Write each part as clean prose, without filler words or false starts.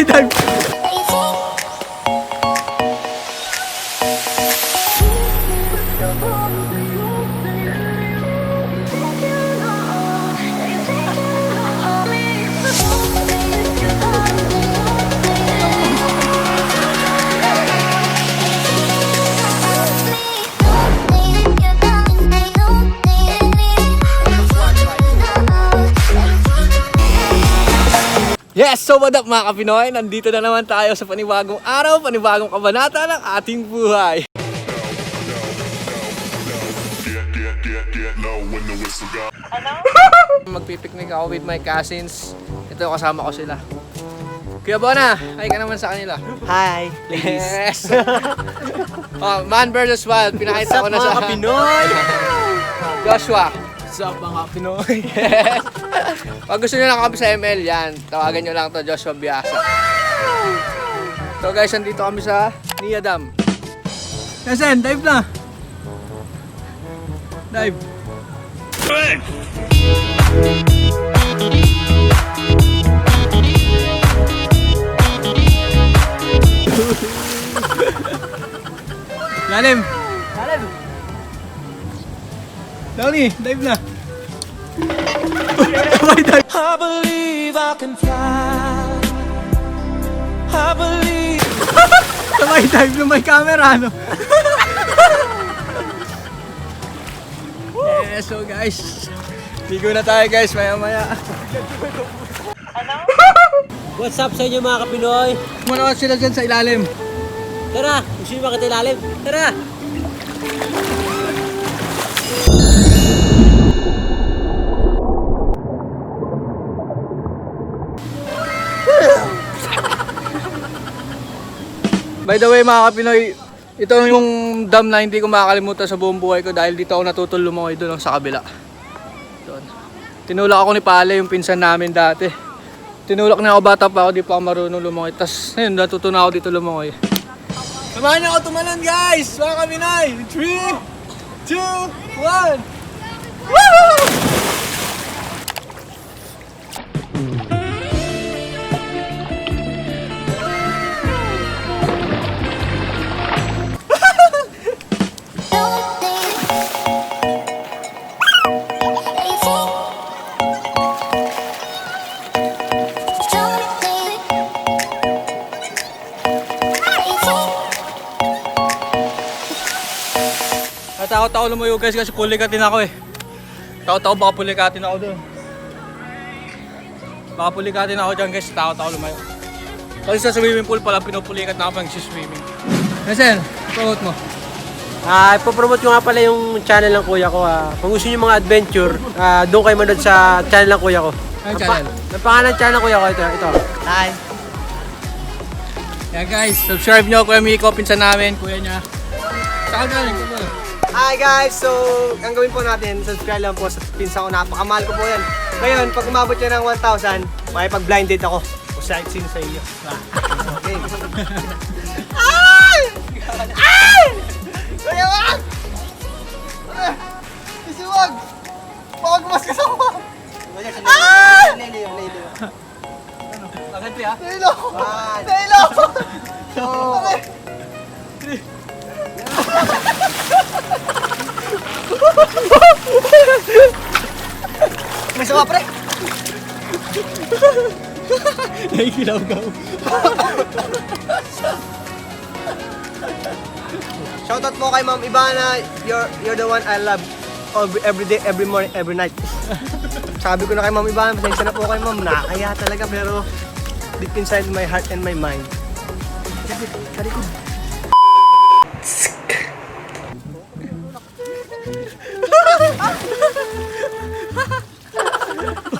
Sabay dive. Yes! So what up mga kapinoy? Nandito na naman tayo sa panibagong araw, panibagong kabanata ng ating buhay. Magpipiknik ako with my cousins. Ito kasama ko sila. Kuya Bona, hi ka naman sa kanila. Hi, Yes! Oh, man versus wild. Pinakita ko na sa Pinoy. Joshua. Sa mga Pinoy. Yes! Pag gusto nyo lang kami sa ML, yan. Tawagan nyo lang to, Joshua Biasa. So guys, nandito kami sa Nia Dam. Kasen, dive na! Dive! Lalim! Lalim. Downy, dive na! Sabay dive! I believe I can fly. I believe. Sabay dive na may camera, no? Yes, so guys, ligo na tayo guys, maya-maya. What's up sa inyo mga kapinoy? Manood sila dyan sa ilalim. Tara, gusto nyo makita ilalim? Tara! By the way mga kapinoy, ito yung dam na hindi ko makakalimutan sa buong buhay ko dahil dito ako natutol lumangoy doon sa kabila. Doon. Tinulak ako ni Pale, yung pinsan namin dati. Tinulak na ako, bata pa ako, di pa ako marunong lumangoy. Tapos ngayon natuto na ako dito lumangoy. Samahan niyo ako tumalon guys! Mga kapinoy! 3, 2, 1! Woo! Takot ako lumayo guys kasi pulikatin ako eh. Takot ako baka pulikatin ako doon. Baka pulikatin ako dyan guys, takot ako lumayo. Kasi sa swimming pool pala pinupulikat na ako pag swimming. Nasaan? Promote mo. Ipopromote ko nga pala yung channel ng kuya ko. Kung gusto niyo mga adventure, doon kayo manood sa channel ng kuya ko. Anong channel? Ang pangalan ng channel ng kuya ko, ito. Hi! Yeah guys, subscribe nyo Kuya Miko, pinsan namin, kuya niya. Saan galing ko ba? Hi guys! So, ang gawin po natin, subscribe lang po sa pinsan ko. Napakamahal ko po yan. Ngayon, pag umabot yan ng 1,000, may pag-blind date ako. O sa sino sa iyo. Okay. Ay! Ay! Kaya wag! Isi wag! Baka gumaskas ako! Ay! Agad ya? Nailo! Nailo! Okay. May sawa pre! Nakikilaw-gaw. Shoutout po kay Ma'am Ivana, you're the one I love every day, every morning, every night. Sabi ko na kay Ma'am Ivana, pasensya na po kay Ma'am, nakakaya talaga pero deep inside my heart and my mind. Kalikod.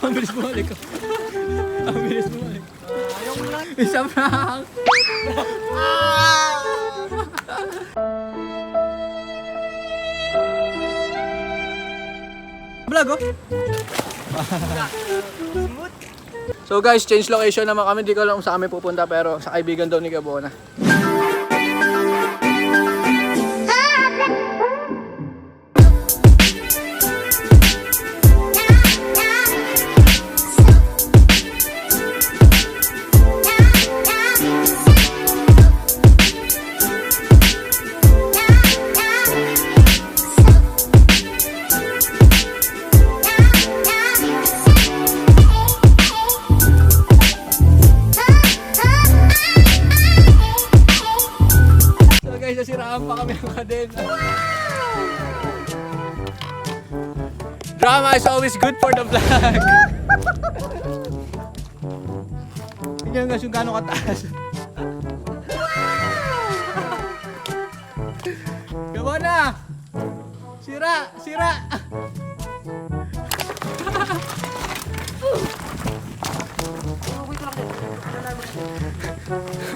Ang bilis bumalik ko. Ang bilis bumalik. Isa prank. Vlog oh. So guys, change location naman kami. Di ko alam kung saan kami pupunta pero sa kaibigan daw ni Gabona. Siraan pa kami ng kadena. Drama is always good for the vlog. Tingnan guys yung gano'ng kataas. Gawa na! Sira! Sira!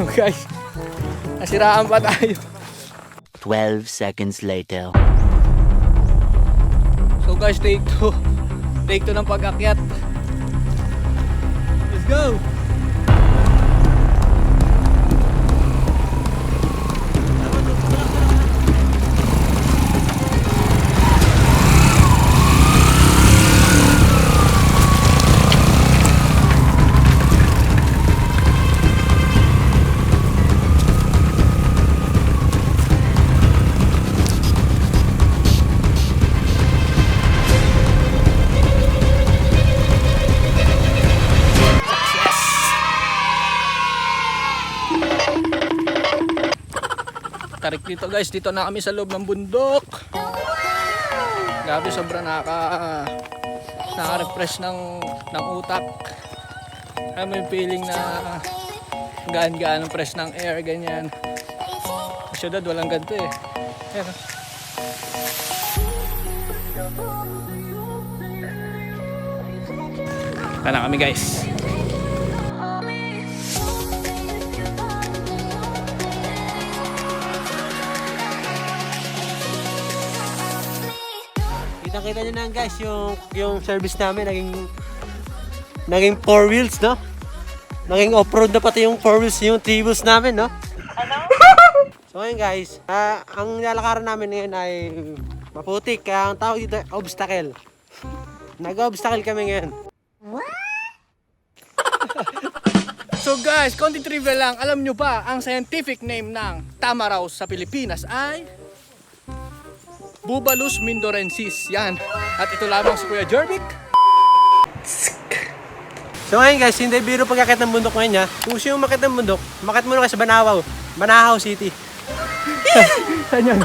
Oh guys, nasiraan pa tayo. 12 seconds later. So guys, take 2. Take 2 ng pag-akyat. Let's go! Tarik dito guys, dito na kami sa loob ng bundok. Grabe, sobrang nakaka-refresh ng utak. Alam mo yung feeling na gaan-gaan ng fresh ng air, ganyan. Sa syudad walang ganito eh. Ayan. Tara kami guys. Nakita nyo na guys, yung service namin naging 4 wheels, no? Naging off-road na pati yung 4 wheels, yung 3 wheels namin, no? Hello? So ngayon guys, ang nilalakaran namin ngayon ay maputik, kaya ang tawag dito ay obstacle. Nag-obstacle kami ngayon. So guys, konting trivia lang, alam nyo ba ang scientific name ng tamaraw sa Pilipinas ay Bubalus mindorensis. Yan. At ito lamang si Kuya Jervic. So ngayon guys, hindi biro pagkakit ng bundok ngayon ha. Kung gusto yung makit ng bundok, makit muna kayo sa Banahaw City. Saan yan?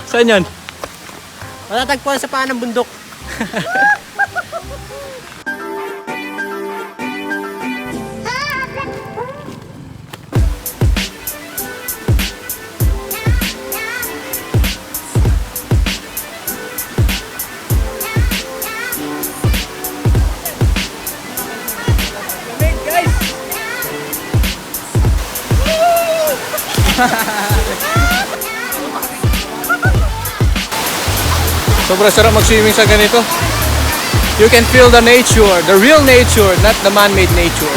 Saan yan? Matatagpuan sa paan ng bundok. Sobrang sarap mag-swimming sa ganito. You can feel the nature, the real nature, not the man-made nature.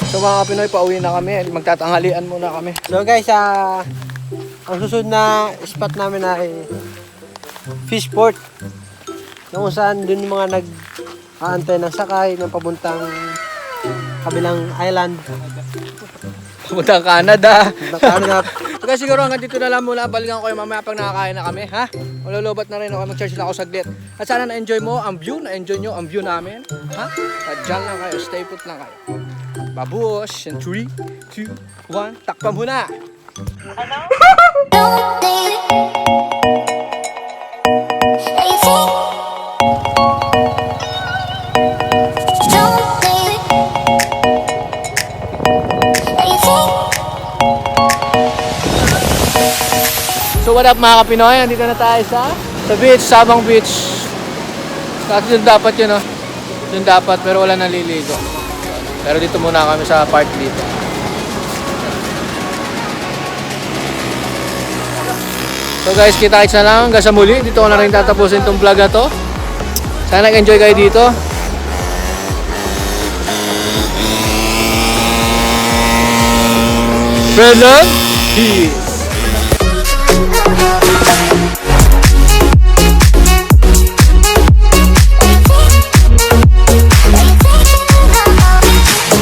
So mga Pinoy, pauwi na kami. Magtatanghalian muna kami. So guys, ang susunod na spot namin ay Fishport. Kung saan dun yung mga nag-aantay ng sakay ng pabuntang kabilang island. Pabuntang Canada. Canada. So guys, siguro hanggang dito na lang muna. Balikan ko kayo mamaya pag nakakain na kami, ha? Malulubat na rin ako. Mag-charge lang ako saglit. At sana na-enjoy mo ang view. Na-enjoy nyo ang view namin. Ha? At dyan lang kayo. Stay put lang kayo. Babuos. And 3, 2, 1. Takpan muna! Hello? So what up mga Kapinoy? Nandito na tayo sa beach, Sabang Beach. Kasi yun dapat yun, no? Yun dapat, pero wala naliligo. Pero dito muna kami sa park dito. So guys, kita-kits na lang hanggang sa muli. Dito ko na rin tatapusin itong vlog na to. Sana nag-enjoy kayo dito. Friend, peace!